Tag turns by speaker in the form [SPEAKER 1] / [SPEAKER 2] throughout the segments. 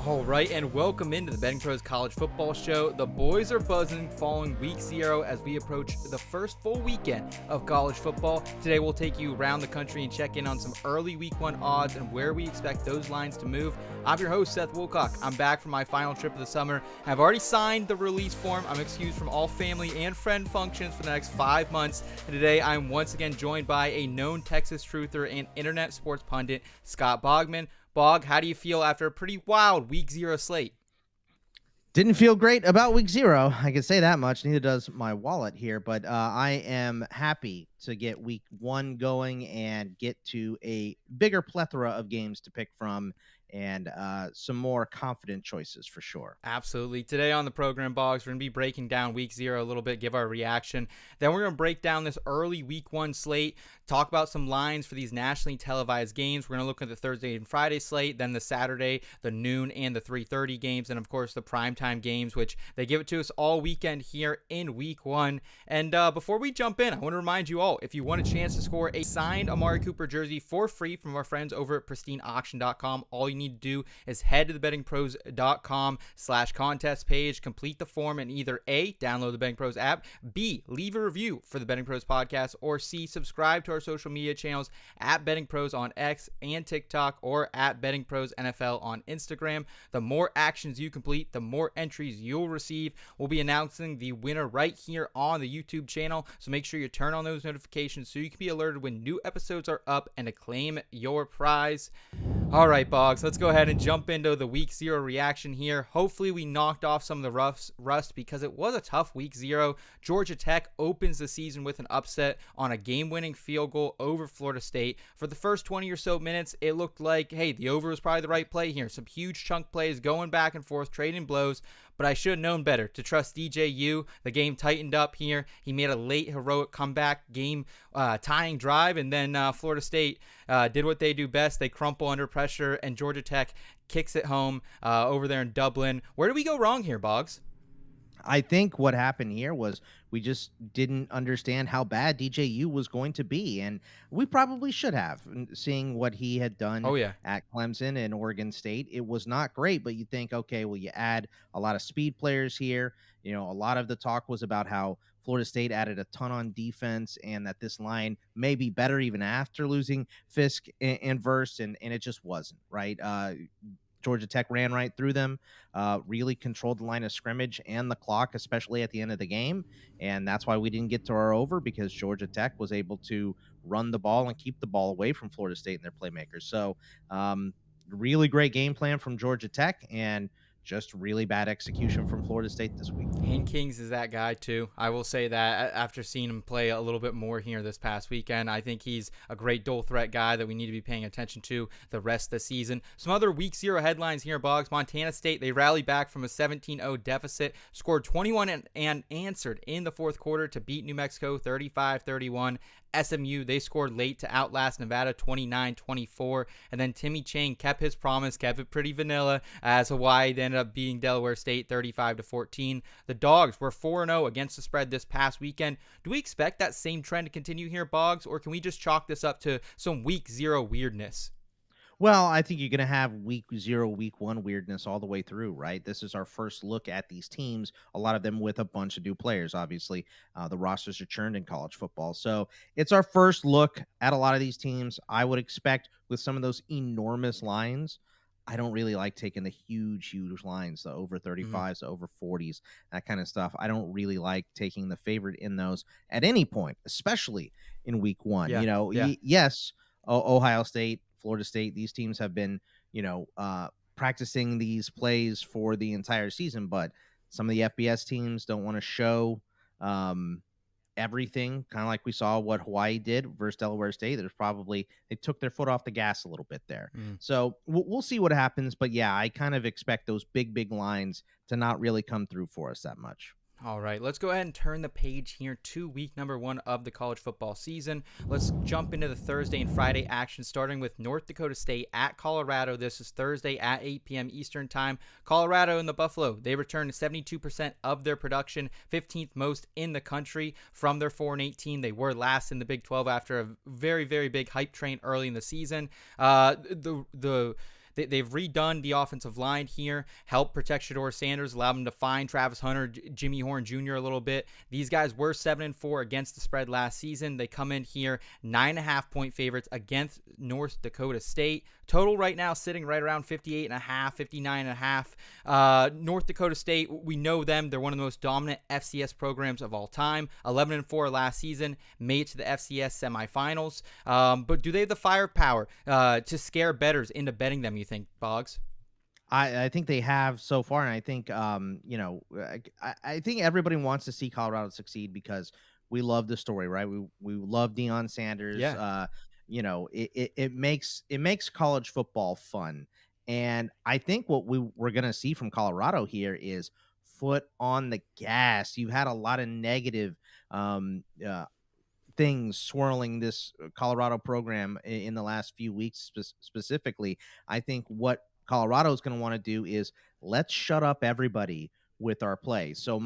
[SPEAKER 1] All right, and welcome into the BettingPros College Football Show. The boys are buzzing following week 0 as we approach the first full weekend of college football. Today we'll take you around the country and check in on some early week 1 odds and where we expect those lines to move. I'm your host, Seth Woolcock. I'm back from my final trip of the summer. I've already signed the release form. I'm excused from all family and friend functions for the next 5 months. And today I'm once again joined by a known Texas truther and internet sports pundit, Scott Bogman. Bog, how do you feel after a pretty wild week 0 slate?
[SPEAKER 2] Didn't feel great about week 0. I can say that much. Neither does my wallet here, but I am happy to get week 1 going and get to a bigger plethora of games to pick from and some more confident choices for sure.
[SPEAKER 1] Absolutely. Today on the program, Boggs, we're going to be breaking down week 0 a little bit, give our reaction. Then we're going to break down this early week 1 slate, talk about some lines for these nationally televised games. We're going to look at the Thursday and Friday slate, then the Saturday, the noon, and the 3:30 games, and of course the primetime games, which they give it to us all weekend here in week 1. And before we jump in, I want to remind you all, if you want a chance to score a signed Amari Cooper jersey for free from our friends over at pristineauction.com, all you need to do is head to the bettingpros.com/contest page, complete the form, and either A, download the Betting Pros app, B, leave a review for the Betting Pros podcast, or C, subscribe to our social media channels at Betting Pros on X and TikTok, or at Betting Pros NFL on Instagram. The more actions you complete, the more entries you'll receive. We'll be announcing the winner right here on the YouTube channel, so make sure you turn on those notifications so you can be alerted when new episodes are up and to claim your prize. All right, Boggs, let's go ahead and jump into the week 0 reaction here. Hopefully we knocked off some of the rust because it was a tough week 0. Georgia Tech opens the season with an upset on a game-winning field goal over Florida State. For the first 20 or so minutes, it looked like, hey, the over was probably the right play here. Some huge chunk plays going back and forth, trading blows, but I should have known better to trust DJU. The game tightened up here. He made a late heroic comeback game tying drive, and then Florida State did what they do best. They crumple under pressure, and Georgia Tech kicks it home over there in Dublin. Where did we go wrong here, Boggs?
[SPEAKER 2] I think what happened here was we just didn't understand how bad DJU was going to be, and we probably should have, seeing what he had done at Clemson and Oregon State. It was not great, but you think, okay, well, you add a lot of speed players here. You know, a lot of the talk was about how Florida State added a ton on defense and that this line may be better even after losing Fisk and Verse, and it just wasn't, right? Georgia Tech ran right through them, really controlled the line of scrimmage and the clock, especially at the end of the game. And that's why we didn't get to our over, because Georgia Tech was able to run the ball and keep the ball away from Florida State and their playmakers. So really great game plan from Georgia Tech, and just really bad execution from Florida State this week.
[SPEAKER 1] Hayne Kings is that guy too. I will say that after seeing him play a little bit more here this past weekend, I think he's a great dual threat guy that we need to be paying attention to the rest of the season. Some other week 0 headlines here, Boggs. Montana State, they rallied back from a 17-0 deficit, scored 21 and answered in the fourth quarter to beat New Mexico 35-31. SMU, they scored late to outlast Nevada 29-24, and then Timmy Chang kept his promise, kept it pretty vanilla, as Hawaii ended up beating Delaware State 35-14. The Dogs were 4-0 against the spread this past weekend. Do we expect that same trend to continue here, Boggs, or can we just chalk this up to some week 0 weirdness?
[SPEAKER 2] Well, I think you're going to have week 0, week 1 weirdness all the way through, right? This is our first look at these teams, a lot of them with a bunch of new players. Obviously, the rosters are churned in college football. So it's our first look at a lot of these teams. I would expect with some of those enormous lines, I don't really like taking the huge lines, the over 35s, the over 40s, that kind of stuff. I don't really like taking the favorite in those at any point, especially in week 1. Yes, Ohio State, Florida State, these teams have been, practicing these plays for the entire season, but some of the FBS teams don't want to show everything, kind of like we saw what Hawaii did versus Delaware State. They took their foot off the gas a little bit there. So we'll see what happens, but yeah, I kind of expect those big lines to not really come through for us that much.
[SPEAKER 1] All right, let's go ahead and turn the page here to week number 1 of the college football season. Let's jump into the Thursday and Friday action, starting with North Dakota State at Colorado. This is Thursday at 8 p.m. Eastern time. Colorado and the Buffalo, they returned 72% of their production, 15th most in the country from their 4-18. They were last in the Big 12 after a very, very big hype train early in the season. They've redone the offensive line here, helped protect Shedeur Sanders, allowed them to find Travis Hunter, Jimmy Horn Jr. a little bit. These guys were 7-4 against the spread last season. They come in here 9.5-point favorites against North Dakota State. Total right now sitting right around 58.5, 59.5. North Dakota State, we know them. They're one of the most dominant FCS programs of all time. 11-4 last season, made it to the FCS semifinals. But do they have the firepower to scare bettors into betting them, you think, Boggs?
[SPEAKER 2] I think they have so far, and I think I think everybody wants to see Colorado succeed because we love the story, right? We love Deion Sanders.
[SPEAKER 1] Yeah.
[SPEAKER 2] It makes college football fun, and I think what we're gonna see from Colorado here is foot on the gas. You've had a lot of negative things swirling this Colorado program in the last few weeks specifically. I think what Colorado is going to want to do is let's shut up everybody with our play. So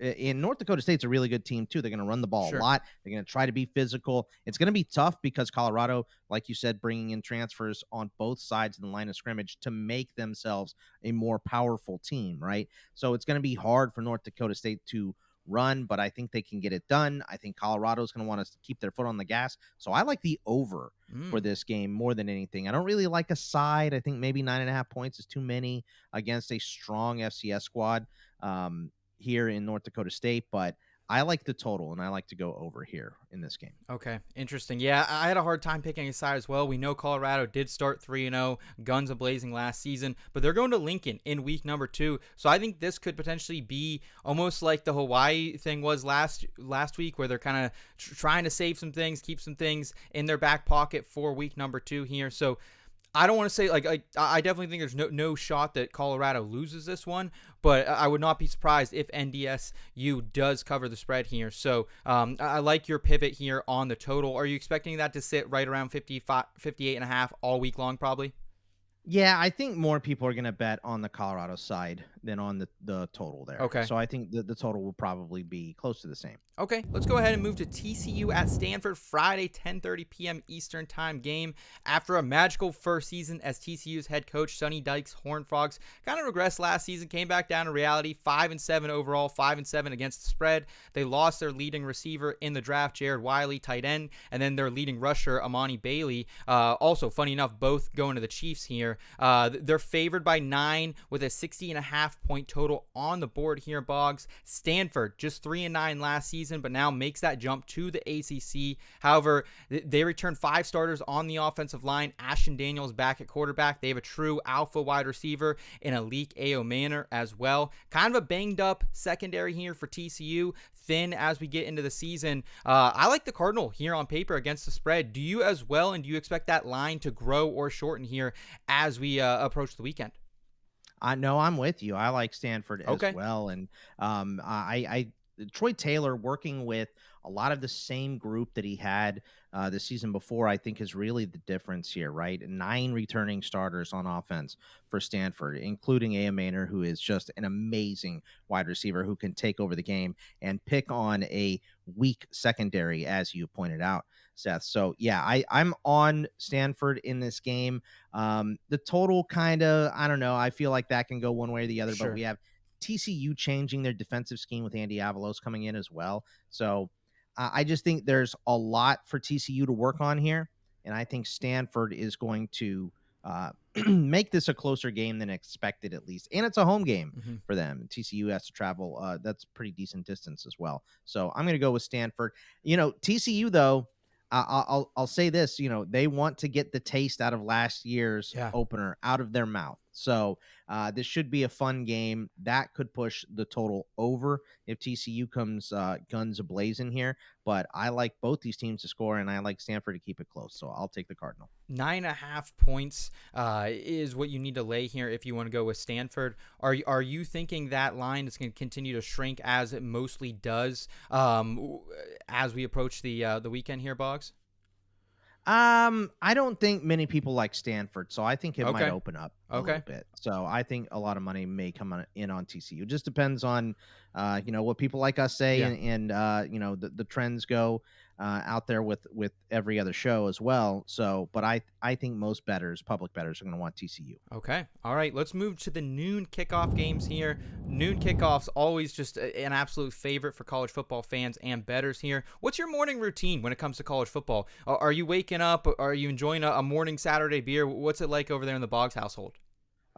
[SPEAKER 2] in North Dakota State's a really good team too. They're going to run the ball a lot. They're going to try to be physical. It's going to be tough because Colorado, like you said, bringing in transfers on both sides of the line of scrimmage to make themselves a more powerful team, right? So it's going to be hard for North Dakota State to run, but I think they can get it done. I think Colorado's going to want us to keep their foot on the gas. So I like the over for this game more than anything. I don't really like a side. I think maybe 9.5 points is too many against a strong FCS squad here in North Dakota State, but I like the total, and I like to go over here in this game.
[SPEAKER 1] Okay, interesting. Yeah, I had a hard time picking a side as well. We know Colorado did start 3-0, guns a-blazing last season, but they're going to Lincoln in week number 2. So I think this could potentially be almost like the Hawaii thing was last week, where they're kind of trying to save some things, keep some things in their back pocket for week number 2 here. So I don't want to say I definitely think there's no shot that Colorado loses this one, but I would not be surprised if NDSU does cover the spread here. So I like your pivot here on the total. Are you expecting that to sit right around 58.5 all week long probably?
[SPEAKER 2] Yeah, I think more people are going to bet on the Colorado side than on the total there.
[SPEAKER 1] Okay.
[SPEAKER 2] So I think the total will probably be close to the same.
[SPEAKER 1] Okay, let's go ahead and move to TCU at Stanford, Friday, 10:30 p.m. Eastern Time game. After a magical first season as TCU's head coach, Sonny Dykes Horned Frogs kind of regressed last season, came back down to reality, 5-7 overall, 5-7 against the spread. They lost their leading receiver in the draft, Jared Wiley, tight end, and then their leading rusher, Amani Bailey. Also, funny enough, both going to the Chiefs here. They're favored by 9 with a 60.5-point total on the board here, Boggs. Stanford, just 3-9 last season, but now makes that jump to the ACC. However, they return 5 starters on the offensive line. Ashton Daniels back at quarterback. They have a true alpha wide receiver in Alik Ayo Manor as well. Kind of a banged up secondary here for TCU. Thin as we get into the season. I like the Cardinal here on paper against the spread. Do you as well, and do you expect that line to grow or shorten here as we approach the weekend?
[SPEAKER 2] No, I'm with you. I like Stanford as well, and I Troy Taylor working with a lot of the same group that he had the season before, I think is really the difference here, right? 9 returning starters on offense for Stanford, including Ayo Manor, who is just an amazing wide receiver who can take over the game and pick on a weak secondary, as you pointed out, Seth. So, yeah, I'm on Stanford in this game. The total kind of, I don't know. I feel like that can go one way or the other, but we have TCU changing their defensive scheme with Andy Avalos coming in as well. So I just think there's a lot for TCU to work on here. And I think Stanford is going to make this a closer game than expected, at least. And it's a home game for them. TCU has to travel. That's a pretty decent distance as well. So I'm going to go with Stanford. TCU, though, I'll say this, they want to get the taste out of last year's opener out of their mouth. So this should be a fun game. That could push the total over if TCU comes guns a-blazing here. But I like both these teams to score, and I like Stanford to keep it close. So I'll take the Cardinal.
[SPEAKER 1] 9.5 points is what you need to lay here if you want to go with Stanford. Are you thinking that line is going to continue to shrink as it mostly does as we approach the weekend here, Boggs?
[SPEAKER 2] I don't think many people like Stanford, so I think it might open up. a little bit. So I think a lot of money may come in on TCU. It just depends on, what people like us say, and the trends go out there with every other show as well. So, but I think most public bettors, are going to want TCU.
[SPEAKER 1] Okay. All right. Let's move to the noon kickoff games here. Noon kickoffs, always just an absolute favorite for college football fans and bettors here. What's your morning routine when it comes to college football? Are you waking up? Are you enjoying a morning Saturday beer? What's it like over there in the Boggs household?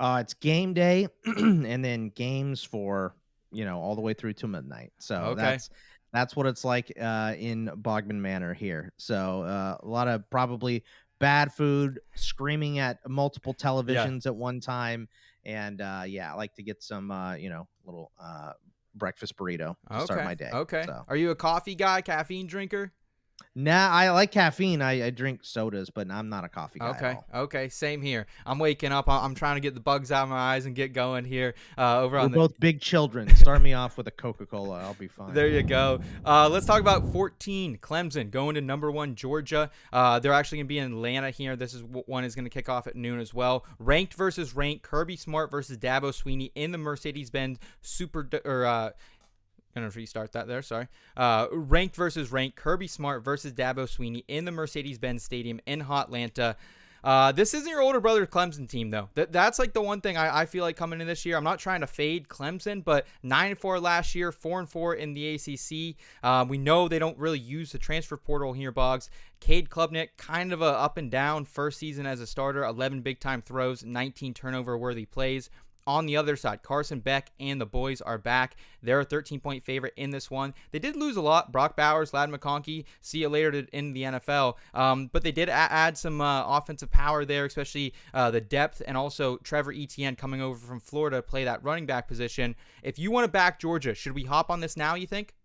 [SPEAKER 2] It's game day and then games for, all the way through to midnight. So that's what it's like in Bogman Manor here. So a lot of probably bad food, screaming at multiple televisions at one time. And I like to get some, little breakfast burrito to start my day.
[SPEAKER 1] Okay.
[SPEAKER 2] So.
[SPEAKER 1] Are you a coffee guy, caffeine drinker?
[SPEAKER 2] Nah, I like caffeine. I drink sodas, but I'm not a coffee guy at all.
[SPEAKER 1] Okay, same here. I'm waking up. I'm trying to get the bugs out of my eyes and get going here.
[SPEAKER 2] We're both big children. Start me off with a Coca-Cola. I'll be fine.
[SPEAKER 1] There you go. Let's talk about 14, Clemson, going to number 1, Georgia. They're actually going to be in Atlanta here. This one is going to kick off at noon as well. Ranked versus ranked. Kirby Smart versus Dabo Swinney in the Mercedes-Benz I'm going to restart that there. Sorry. Ranked versus ranked. Kirby Smart versus Dabo Swinney in the Mercedes-Benz Stadium in Hotlanta. This isn't your older brother's Clemson team, though. That's like the one thing I feel like coming in this year. I'm not trying to fade Clemson, but 9-4 last year, 4-4 in the ACC. We know they don't really use the transfer portal here, Boggs. Cade Klubnik, kind of a up and down first season as a starter. 11 big-time throws, 19 turnover-worthy plays. On the other side, Carson Beck and the boys are back. They're a 13-point favorite in this one. They did lose a lot. Brock Bowers, Ladd McConkey, see you later in the NFL. But they did add some offensive power there, especially the depth, and also Trevor Etienne coming over from Florida to play that running back position. If you want to back Georgia, should we hop on this now, you think?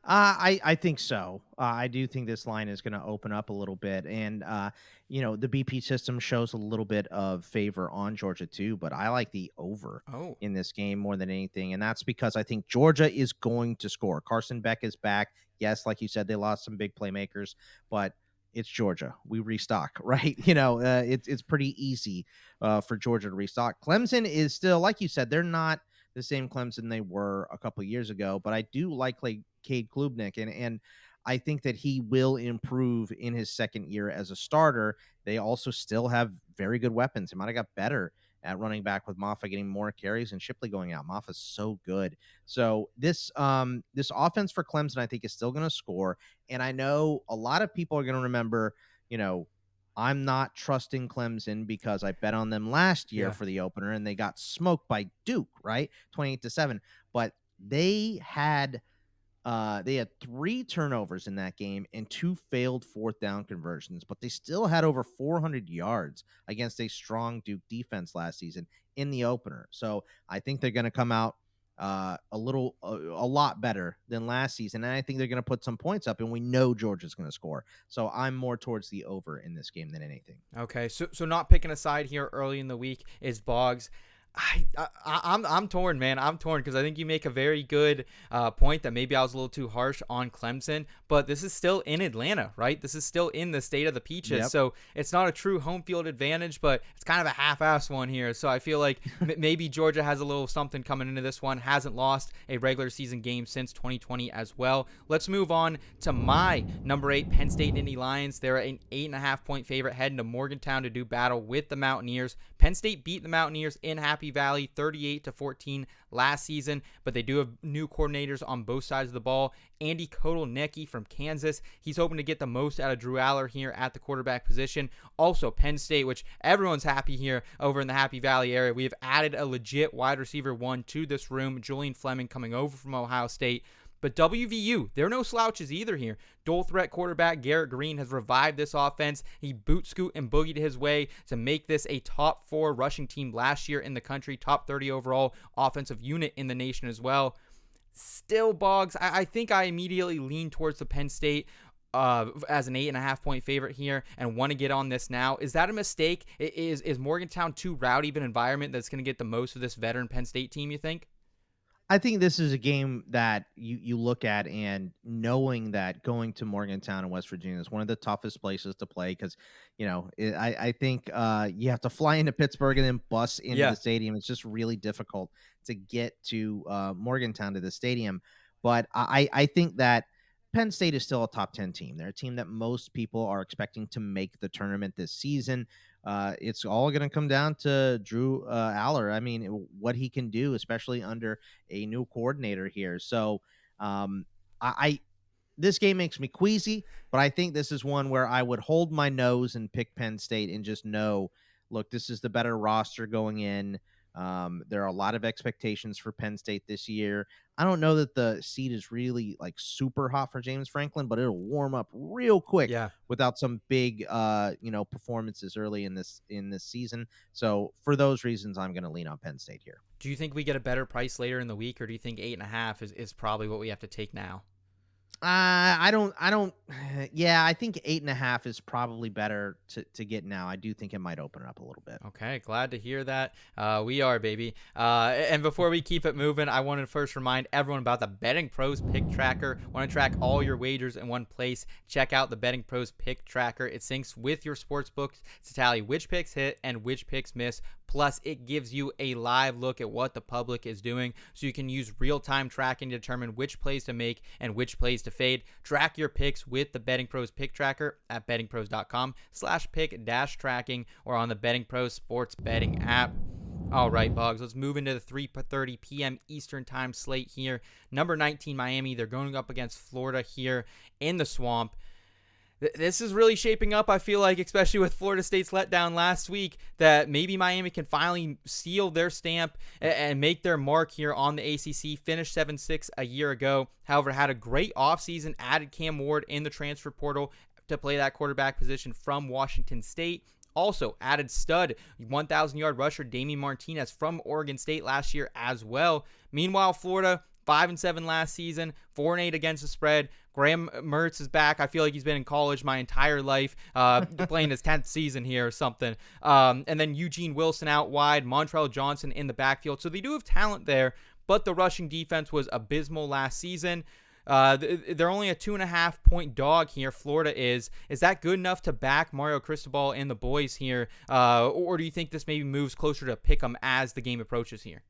[SPEAKER 2] I think so. I do think this line is going to open up a little bit, and the BP system shows a little bit of favor on Georgia too. But I like the over in this game more than anything, and that's because I think Georgia is going to score. Carson Beck is back. Yes, like you said, they lost some big playmakers, but it's Georgia. We restock, right? It's pretty easy for Georgia to restock. Clemson is still, like you said, they're not the same Clemson they were a couple of years ago, but I do like Cade Klubnik, and I think that he will improve in his second year as a starter. They also still have very good weapons. He might have got better at running back with Maffa getting more carries and Shipley going out. Maffa's so good. So this offense for Clemson, I think, is still going to score. And I know a lot of people are going to remember, I'm not trusting Clemson because I bet on them last year for the opener and they got smoked by Duke, right? 28-7. But they had 3 turnovers in that game and 2 failed fourth down conversions, but they still had over 400 yards against a strong Duke defense last season in the opener. So I think they're going to come out a lot better than last season, and I think they're going to put some points up, and we know Georgia's going to score. So I'm more towards the over in this game than anything.
[SPEAKER 1] Okay, so not picking a side here early in the week is Boggs. I'm torn, man. I'm torn because I think you make a very good point that maybe I was a little too harsh on Clemson, but this is still in Atlanta, right? This is still in the state of the Peaches,
[SPEAKER 2] Yep.
[SPEAKER 1] So it's not a true home field advantage, but it's kind of a half-ass one here. So I feel like maybe Georgia has a little something coming into this one. Hasn't lost a regular season game since 2020 as well. Let's move on to my number 8 Penn State Nittany Lions. They're an 8.5-point favorite heading to Morgantown to do battle with the Mountaineers. Penn State beat the Mountaineers in Happy Valley 38-14 last season, but they do have new coordinators on both sides of the ball. Andy Kotelnicki from Kansas, he's hoping to get the most out of Drew Aller here at the quarterback position. Also Penn State, which everyone's happy here over in the Happy Valley area. We have added a legit wide receiver 1 to this room, Julian Fleming coming over from Ohio State. But WVU, they're no slouches either here. Dual threat quarterback Garrett Green has revived this offense. He boot scoot and boogied his way to make this a top 4 rushing team last year in the country, top 30 overall offensive unit in the nation as well. Still, Boggs, I think I immediately lean towards the Penn State as an 8.5-point favorite here and want to get on this now. Is that a mistake? Is Morgantown too rowdy of an environment that's going to get the most of this veteran Penn State team, you think?
[SPEAKER 2] I think this is a game that you look at, and knowing that going to Morgantown in West Virginia is one of the toughest places to play because, I think you have to fly into Pittsburgh and then bus into the stadium. It's just really difficult to get to Morgantown to the stadium. But I think that Penn State is still a top 10 team. They're a team that most people are expecting to make the tournament this season. It's all going to come down to Drew Aller. I mean, what he can do, especially under a new coordinator here. So, I this game makes me queasy, but I think this is one where I would hold my nose and pick Penn State and just know, look, this is the better roster going in. There are a lot of expectations for Penn State this year. I don't know that the seat is really like super hot for James Franklin, but it'll warm up real quick without some big performances early in this season. So for those reasons, I'm going to lean on Penn State here.
[SPEAKER 1] Do you think we get a better price later in the week, or do you think 8.5 is probably what we have to take now?
[SPEAKER 2] I don't. Yeah, I think 8.5 is probably better to get now. I do think it might open it up a little bit.
[SPEAKER 1] Okay, glad to hear that. We are, baby. And before we keep it moving, I want to first remind everyone about the BettingPros Pick Tracker. Want to track all your wagers in one place? Check out the BettingPros Pick Tracker. It syncs with your sportsbook to tally which picks hit and which picks miss. Plus, it gives you a live look at what the public is doing, so you can use real-time tracking to determine which plays to make and which plays to fade. Track your picks with the Betting Pros Pick Tracker at bettingpros.com/pick-tracking or on the Betting Pros Sports Betting app. All right, Boggs, let's move into the 3:30 p.m. Eastern time slate here. Number 19, Miami. They're going up against Florida here in the Swamp. This is really shaping up, I feel like, especially with Florida State's letdown last week, that maybe Miami can finally seal their stamp and make their mark here on the ACC. Finished 7-6 a year ago. However, had a great offseason, added Cam Ward in the transfer portal to play that quarterback position from Washington State. Also added stud 1,000-yard rusher Damian Martinez from Oregon State last year as well. Meanwhile, Florida 5-7 last season, 4-8 against the spread. Graham Mertz is back. I feel like he's been in college my entire life, playing his 10th season here or something. And then Eugene Wilson out wide, Montrell Johnson in the backfield. So they do have talent there, but the rushing defense was abysmal last season. They're only a 2.5-point dog here. Florida is. Is that good enough to back Mario Cristobal and the boys here? Or do you think this maybe moves closer to pick 'em as the game approaches here?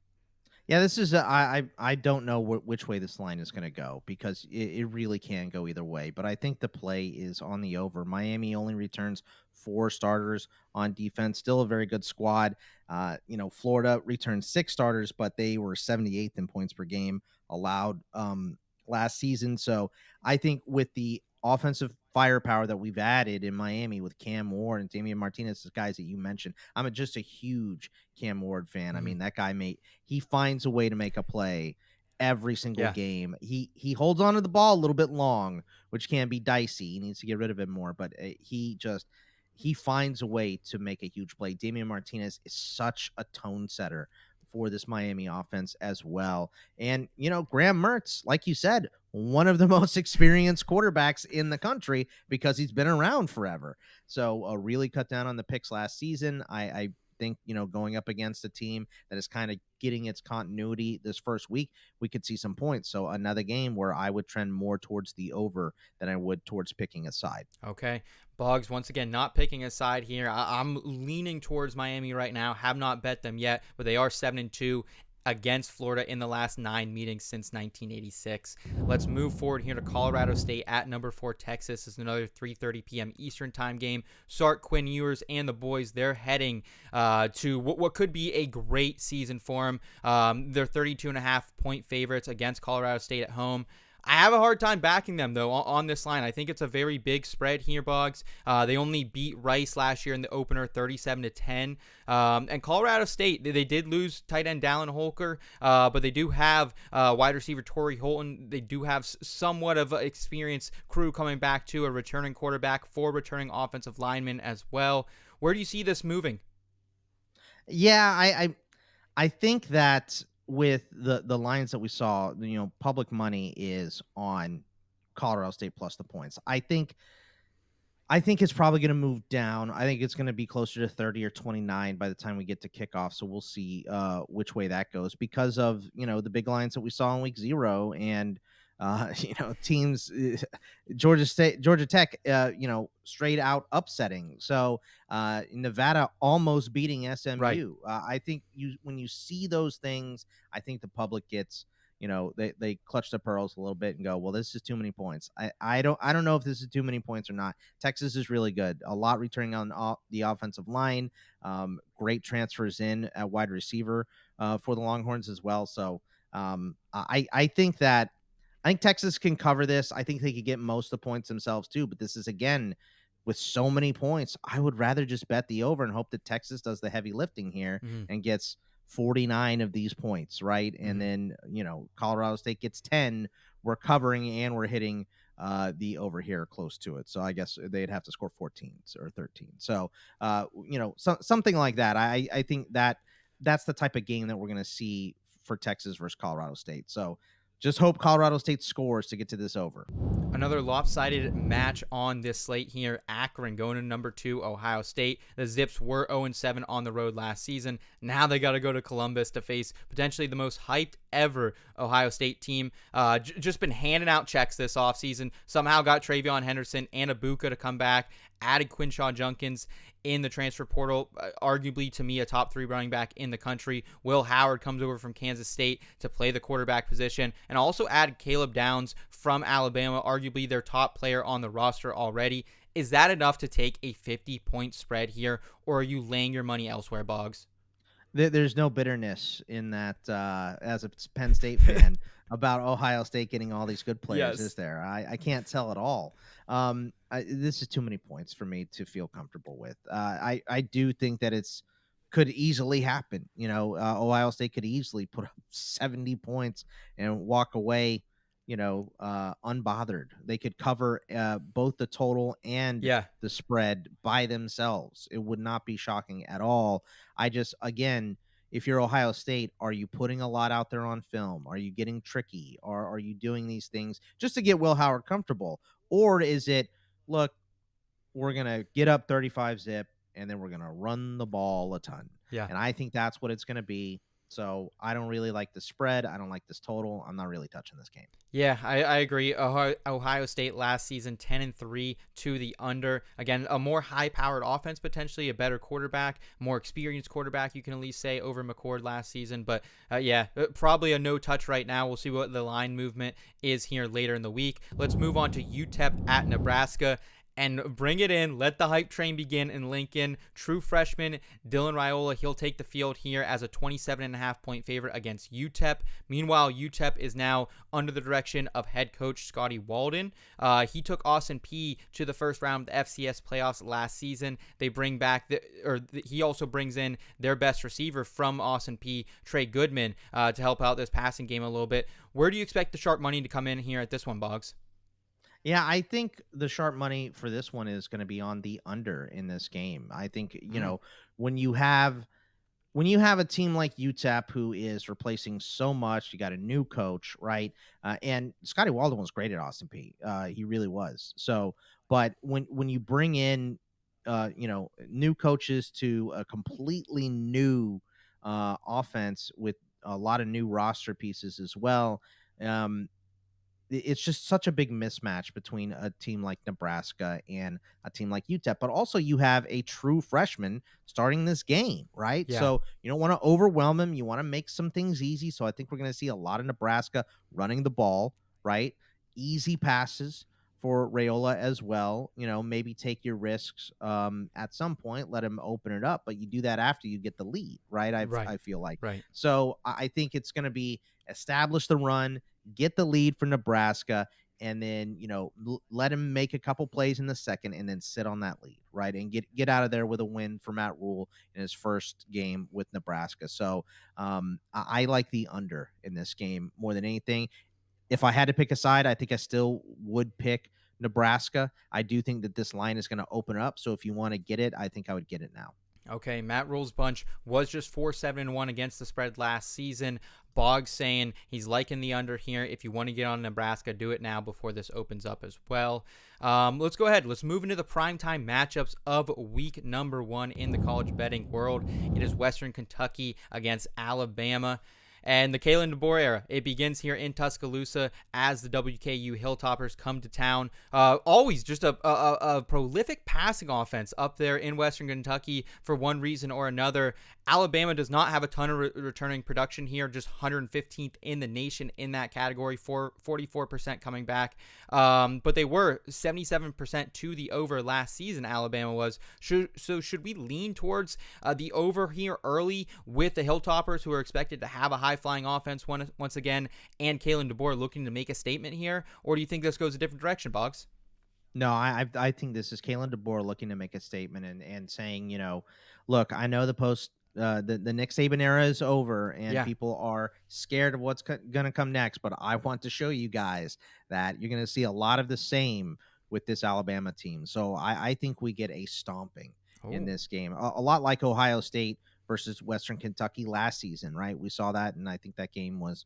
[SPEAKER 2] Yeah, this is I don't know which way this line is going to go because it really can go either way. But I think the play is on the over. Miami only returns 4 starters on defense. Still a very good squad. Florida returned 6 starters, but they were 78th in points per game allowed last season. So I think with the offensive firepower that we've added in Miami with Cam Ward and Damian Martinez, the guys that you mentioned, I'm just a huge Cam Ward fan. Mm-hmm. I mean, that guy he finds a way to make a play every single game. He holds on to the ball a little bit long, which can be dicey. He needs to get rid of it more, but he finds a way to make a huge play. Damian Martinez is such a tone setter for this Miami offense as well. And, Graham Mertz, like you said, one of the most experienced quarterbacks in the country because he's been around forever. So really cut down on the picks last season. I think, going up against a team that is kind of getting its continuity this first week, we could see some points. So another game where I would trend more towards the over than I would towards picking a side.
[SPEAKER 1] Okay. Boggs, once again, not picking a side here. I'm leaning towards Miami right now. Have not bet them yet, but they are 7-2 against Florida in the last 9 meetings since 1986. Let's move forward here to Colorado State at number 4 Texas. This is another 3:30 p.m. Eastern time game. Sark, Quinn Ewers, and the boys, they're heading to what could be a great season for them. They're 32.5-point favorites against Colorado State at home. I have a hard time backing them, though, on this line. I think it's a very big spread here, Boggs. They only beat Rice last year in the opener 37-10. And Colorado State, they did lose tight end Dallin Holker, but they do have wide receiver Torrey Holton. They do have somewhat of an experienced crew coming back to a returning quarterback, 4 returning offensive linemen as well. Where do you see this moving?
[SPEAKER 2] Yeah, I think that with the lines that we saw, public money is on Colorado State plus the points. I think I think it's probably going to move down. I think it's going to be closer to 30 or 29 by the time we get to kickoff. So we'll see which way that goes because of, the big lines that we saw in week 0 and, teams, Georgia State, Georgia Tech, straight out upsetting. So Nevada almost beating SMU.
[SPEAKER 1] Right.
[SPEAKER 2] I think when you see those things, I think the public gets, they clutch the pearls a little bit and go, well, this is too many points. I don't know if this is too many points or not. Texas is really good. A lot returning on the offensive line. Great transfers in at wide receiver for the Longhorns as well. So I think Texas can cover this. I think they could get most of the points themselves too. But this is, again, with so many points, I would rather just bet the over and hope that Texas does the heavy lifting here and gets 49 of these points, right? And then, Colorado State gets 10. We're covering and we're hitting the over here close to it. So I guess they'd have to score 14 or 13. So, something like that. I think that's the type of game that we're going to see for Texas versus Colorado State. So just hope Colorado State scores to get to this over.
[SPEAKER 1] Another lopsided match on this slate here. Akron going to number 2, Ohio State. The Zips were 0-7 on the road last season. Now they got to go to Columbus to face potentially the most hyped ever Ohio State team. Just been handing out checks this offseason. Somehow got Travion Henderson and Ibuka to come back. Added Quinshaw Junkins in the transfer portal, arguably to me a top 3 running back in the country. Will Howard comes over from Kansas State to play the quarterback position, and also added Caleb Downs from Alabama, arguably their top player on the roster already. Is that enough to take a 50-point spread here, or are you laying your money elsewhere, Boggs?
[SPEAKER 2] There's no bitterness in that as a Penn State fan about Ohio State getting all these good players, is there? I can't tell at all. This is too many points for me to feel comfortable with. I do think that could easily happen. Ohio State could easily put up 70 points and walk away, unbothered. They could cover both the total and the spread by themselves. It would not be shocking at all. Again, if you're Ohio State, are you putting a lot out there on film? Are you getting tricky? Or are you doing these things just to get Will Howard comfortable? Or is it, look, we're going to get up 35-zip, and then we're going to run the ball a ton?
[SPEAKER 1] Yeah.
[SPEAKER 2] And I think that's what it's going to be. So I don't really like the spread. I don't like this total. I'm not really touching this game.
[SPEAKER 1] Yeah, I agree. Ohio State last season 10-3 to the under. Again, a more high-powered offense, potentially a better quarterback, more experienced quarterback, you can at least say, over McCord last season. But probably a no touch right now. We'll see what the line movement is here later in the week. Let's move on to UTEP at Nebraska. And bring it in. Let the hype train begin in Lincoln. True freshman Dylan Raiola, he'll take the field here as a 27.5-point favorite against UTEP. Meanwhile, UTEP is now under the direction of head coach Scotty Walden. He took Austin Peay to the first round of the FCS playoffs last season. They bring back, he also brings in their best receiver from Austin Peay, Trey Goodman, to help out this passing game a little bit. Where do you expect the sharp money to come in here at this one, Boggs?
[SPEAKER 2] Yeah, I think the sharp money for this one is going to be on the under in this game. I think, when you have a team like UTEP who is replacing so much, you got a new coach, right? And Scotty Walden was great at Austin Peay. He really was. So, but when you bring in, new coaches to a completely new offense with a lot of new roster pieces as well, it's just such a big mismatch between a team like Nebraska and a team like UTEP. But also you have a true freshman starting this game, right?
[SPEAKER 1] Yeah.
[SPEAKER 2] So you don't want to overwhelm him. You want to make some things easy. So I think we're going to see a lot of Nebraska running the ball, right? Easy passes for Raiola as well. Maybe take your risks at some point, let him open it up, but you do that after you get the lead, right? I feel like.
[SPEAKER 1] Right.
[SPEAKER 2] So I think it's going to be establish the run, get the lead for Nebraska, and then, let him make a couple plays in the second and then sit on that lead, right? And get out of there with a win for Matt Rule in his first game with Nebraska. So I like the under in this game more than anything. If I had to pick a side, I think I still would pick Nebraska. I do think that this line is going to open up. So if you want to get it, I think I would get it now.
[SPEAKER 1] Okay, Matt Rule's bunch was just 4-7-1 against the spread last season, Boggs saying he's liking the under here. If you want to get on Nebraska, do it now before this opens up as well. Let's go ahead. Let's move into the primetime matchups of week number 1 in the college betting world. It is Western Kentucky against Alabama. And the Kalen DeBoer era, it begins here in Tuscaloosa as the WKU Hilltoppers come to town. Always just a prolific passing offense up there in Western Kentucky for one reason or another. Alabama does not have a ton of returning production here, just 115th in the nation in that category, 44% coming back. But they were 77% to the over last season, Alabama was. So should we lean towards the over here early with the Hilltoppers, who are expected to have a high-flying offense once again, and Kalen DeBoer looking to make a statement here? Or do you think this goes a different direction, Boggs?
[SPEAKER 2] No, I think this is Kalen DeBoer looking to make a statement and saying, look, I know the Nick Saban era is over and people are scared of what's going to come next, but I want to show you guys that you're going to see a lot of the same with this Alabama team. So I think we get a stomping in this game, a lot like Ohio State versus Western Kentucky last season, right? We saw that, and I think that game was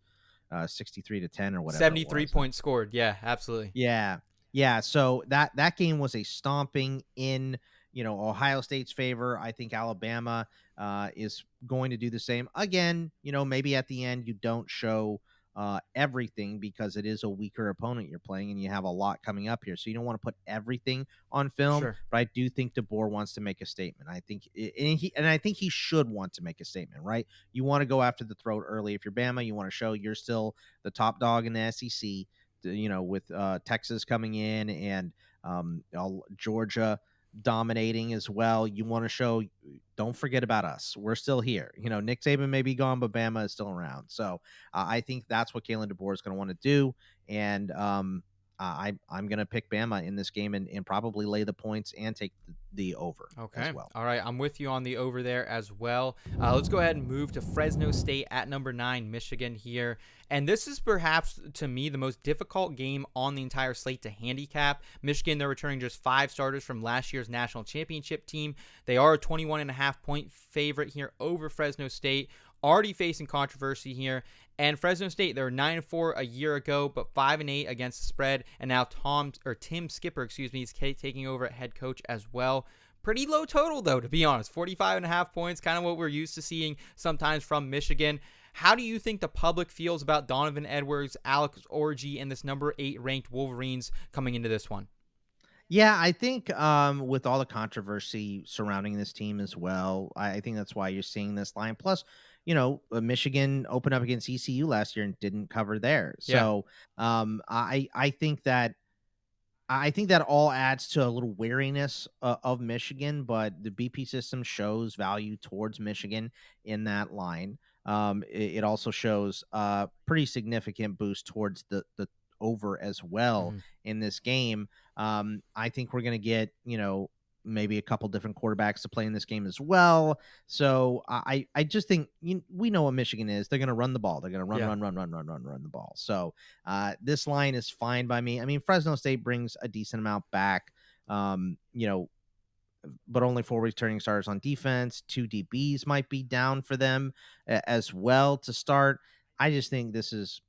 [SPEAKER 2] 63-10 or whatever.
[SPEAKER 1] 73 points scored. Yeah, absolutely.
[SPEAKER 2] Yeah. So that game was a stomping in Ohio State's favor. I think Alabama is going to do the same again. Maybe at the end you don't show everything because it is a weaker opponent you're playing and you have a lot coming up here. So you don't want to put everything on film. Sure. But I do think DeBoer wants to make a statement. I think I think he should want to make a statement, right? You want to go after the throat early. If you're Bama, you want to show you're still the top dog in the SEC. With Texas coming in and Georgia dominating as well. You want to show, don't forget about us. We're still here. Nick Saban may be gone, but Bama is still around. So I think that's what Kalen DeBoer is going to want to do. And I'm going to pick Bama in this game and probably lay the points and take the over as well.
[SPEAKER 1] All right. I'm with you on the over there as well. Let's go ahead and move to Fresno State at number 9, Michigan here. And this is perhaps, to me, the most difficult game on the entire slate to handicap. Michigan, they're returning just 5 starters from last year's national championship team. They are a 21.5-point favorite here over Fresno State. Already facing controversy here. And Fresno State, they were 9-4 a year ago, but 5-8 against the spread. And now Tim Skipper, is taking over at head coach as well. Pretty low total, though, to be honest. 45.5 points, kind of what we're used to seeing sometimes from Michigan. How do you think the public feels about Donovan Edwards, Alex Orji, and this number 8 ranked Wolverines coming into this one?
[SPEAKER 2] Yeah, I think with all the controversy surrounding this team as well, I think that's why you're seeing this line. Plus, Michigan opened up against ECU last year and didn't cover there. So I think that all adds to a little wariness of Michigan, but the BP system shows value towards Michigan in that line. It also shows a pretty significant boost towards the over as well in this game. I think we're going to get, maybe a couple different quarterbacks to play in this game as well. So I just think we know what Michigan is. They're going to run the ball. They're going to run the ball. So this line is fine by me. I mean, Fresno State brings a decent amount back, but only 4 returning starters on defense. 2 DBs might be down for them as well to start. I just think this is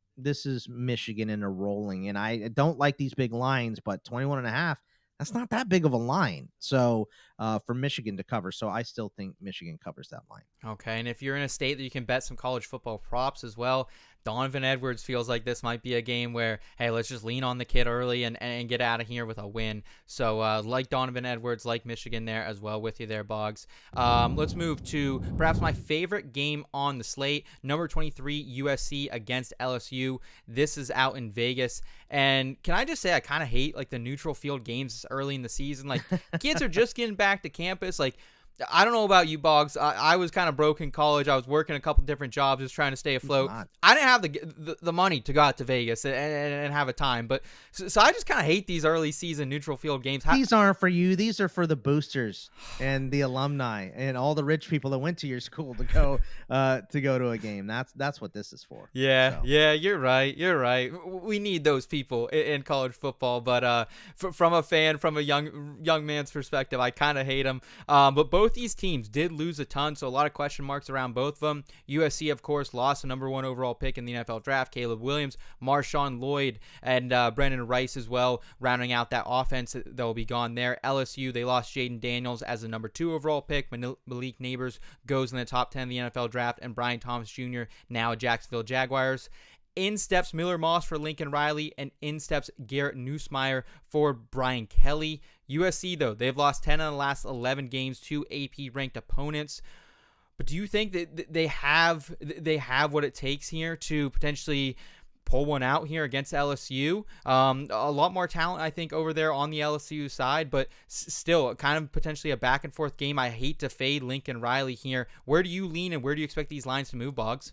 [SPEAKER 2] Michigan in a rolling, and I don't like these big lines, but 21.5, that's not that big of a line. So for Michigan to cover. So I still think Michigan covers that line.
[SPEAKER 1] Okay. And if you're in a state that you can bet some college football props as well, Donovan Edwards feels like this might be a game where, hey, let's just lean on the kid early and get out of here with a win. So like Donovan Edwards, like Michigan there as well with you there, Boggs. Let's move to perhaps my favorite game on the slate, number 23 USC against LSU. This is out in Vegas. And can I just say I kind of hate like the neutral field games early in the season. Like kids are just getting back to campus. Like, I don't know about you, Boggs. I was kind of broke in college. I was working a couple different jobs, just trying to stay afloat. I didn't have the money to go out to Vegas and have a time. But so I just kind of hate these early season neutral field games.
[SPEAKER 2] These aren't for you. These are for the boosters and the alumni and all the rich people that went to your school to go to a game. That's what this is for.
[SPEAKER 1] Yeah, yeah, you're right. You're right. We need those people in college football. But from a fan, from a young man's perspective, I kind of hate them. But both both these teams did lose a ton, so a lot of question marks around both of them. USC, of course, lost the number 1 overall pick in the NFL draft, Caleb Williams, Marshawn Lloyd, and Brendan Rice as well, rounding out that offense that will be gone there. LSU, they lost Jaden Daniels as the number 2 overall pick. Malik Neighbors goes in the top 10 of the NFL draft, and Brian Thomas Jr., now Jacksonville Jaguars. In steps Miller Moss for Lincoln Riley, and in steps Garrett Nussmeier for Brian Kelly. USC, though, they've lost 10 of the last 11 games to AP-ranked opponents. But do you think that they have what it takes here to potentially pull one out here against LSU? A lot more talent, I think, over there on the LSU side, but still kind of potentially a back-and-forth game. I hate to fade Lincoln Riley here. Where do you lean, and where do you expect these lines to move, Boggs?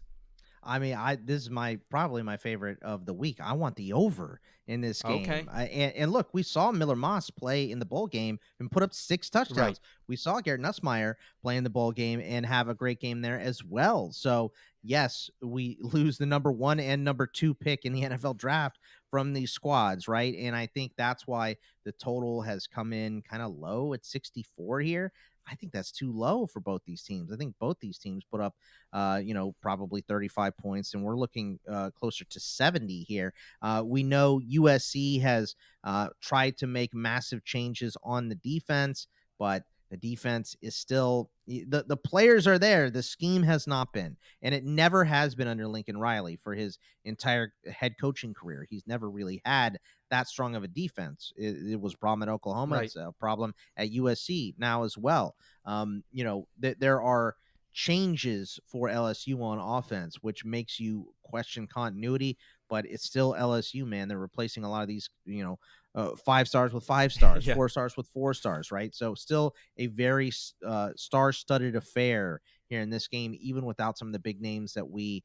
[SPEAKER 2] I mean, this is probably my favorite of the week. I want the over in this game.
[SPEAKER 1] Okay.
[SPEAKER 2] And look, we saw Miller Moss play in the bowl game and put up 6 touchdowns. Right. We saw Garrett Nussmeier play in the bowl game and have a great game there as well. So yes, we lose the number 1 and number 2 pick in the NFL draft from these squads, right? And I think that's why the total has come in kind of low at 64 here. I think that's too low for both these teams. I think both these teams put up, probably 35 points, and we're looking closer to 70 here. We know USC has tried to make massive changes on the defense, but the defense is still the players are there. The scheme has not been, and it never has been under Lincoln Riley for his entire head coaching career. He's never really had that strong of a defense. It was a problem at Oklahoma. Right. It's a problem at USC now as well. There are changes for LSU on offense, which makes you question continuity, but it's still LSU, man. They're replacing a lot of these, 5 stars with 5 stars, yeah. 4 stars with 4 stars, right? So still a very star-studded affair here in this game, even without some of the big names that we,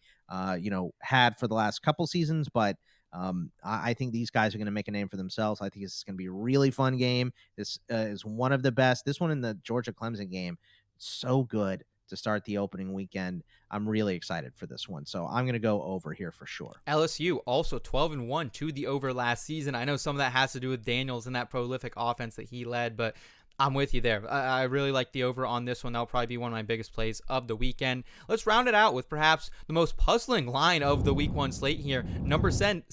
[SPEAKER 2] had for the last couple seasons. But I think these guys are going to make a name for themselves. I think this is going to be a really fun game. This is one of the best. This one in the Georgia-Clemson game, so good to start the opening weekend. I'm really excited for this one. So I'm going to go over here for sure.
[SPEAKER 1] LSU also 12-1 to the over last season. I know some of that has to do with Daniels and that prolific offense that he led, but I'm with you there. I really like the over on this one. That'll probably be one of my biggest plays of the weekend. Let's round it out with perhaps the most puzzling line of the week 1 slate here. Number 7,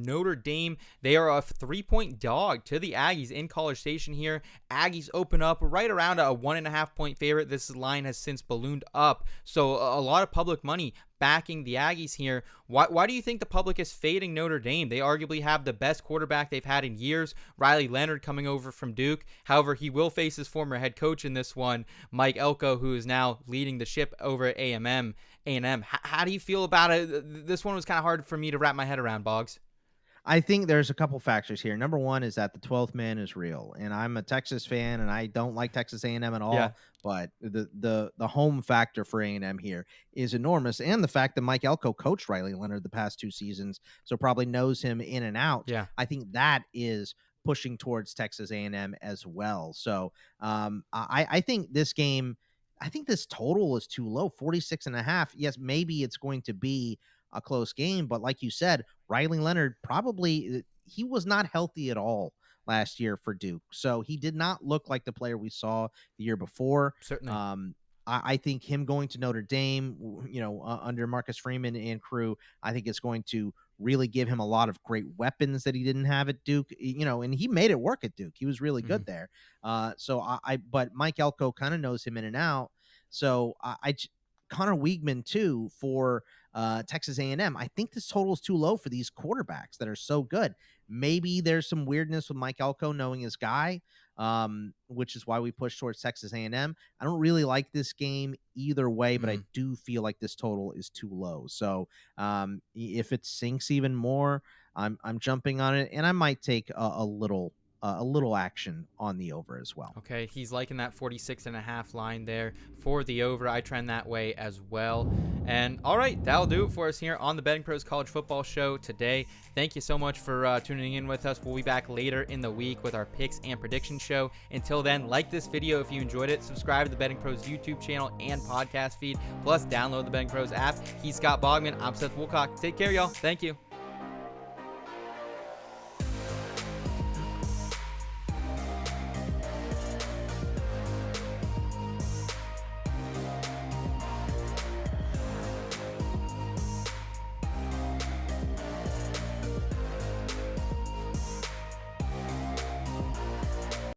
[SPEAKER 1] Notre Dame. They are a 3-point dog to the Aggies in College Station here. Aggies open up right around a 1.5-point favorite. This line has since ballooned up. So a lot of public money backing the Aggies here. Why do you think the public is fading Notre Dame? They arguably have the best quarterback they've had in years, Riley Leonard, coming over from Duke. However, he will face his former head coach in this one, Mike Elko, who is now leading the ship over at A&M. How do you feel about it? This one was kind of hard for me to wrap my head around, Boggs.
[SPEAKER 2] I think there's a couple factors here. Number one is that the 12th man is real, and I'm a Texas fan, and I don't like Texas A&M at all. Yeah. But the home factor for A&M here is enormous, and the fact that Mike Elko coached Riley Leonard the past 2 seasons, so probably knows him in and out. Yeah, I think that is pushing towards Texas A&M as well. So I think this game, I think this total is too low, 46.5. Yes, maybe it's going to be a close game, but like you said, Riley Leonard he was not healthy at all last year for Duke, so he did not look like the player we saw the year before. Certainly. I think him going to Notre Dame, under Marcus Freeman and crew, I think it's going to really give him a lot of great weapons that he didn't have at Duke, and he made it work at Duke. He was really good there. But Mike Elko kind of knows him in and out. So Connor Weigman too for Texas A&M. I think this total is too low for these quarterbacks that are so good. Maybe there's some weirdness with Mike Elko knowing his guy, which is why we push towards Texas A&M. I don't really like this game either way, but I do feel like this total is too low. So if it sinks even more, I'm jumping on it, and I might take a little action on the over as well.
[SPEAKER 1] Okay, he's liking that 46.5 line there for the over. I trend that way as well. And all right, that'll do it for us here on the Betting Pros College Football Show today. Thank you so much for tuning in with us. We'll be back later in the week with our picks and prediction show. Until then, like this video if you enjoyed it. Subscribe to the Betting Pros YouTube channel and podcast feed. Plus, download the Betting Pros app. He's Scott Bogman. I'm Seth Woolcock. Take care, y'all. Thank you.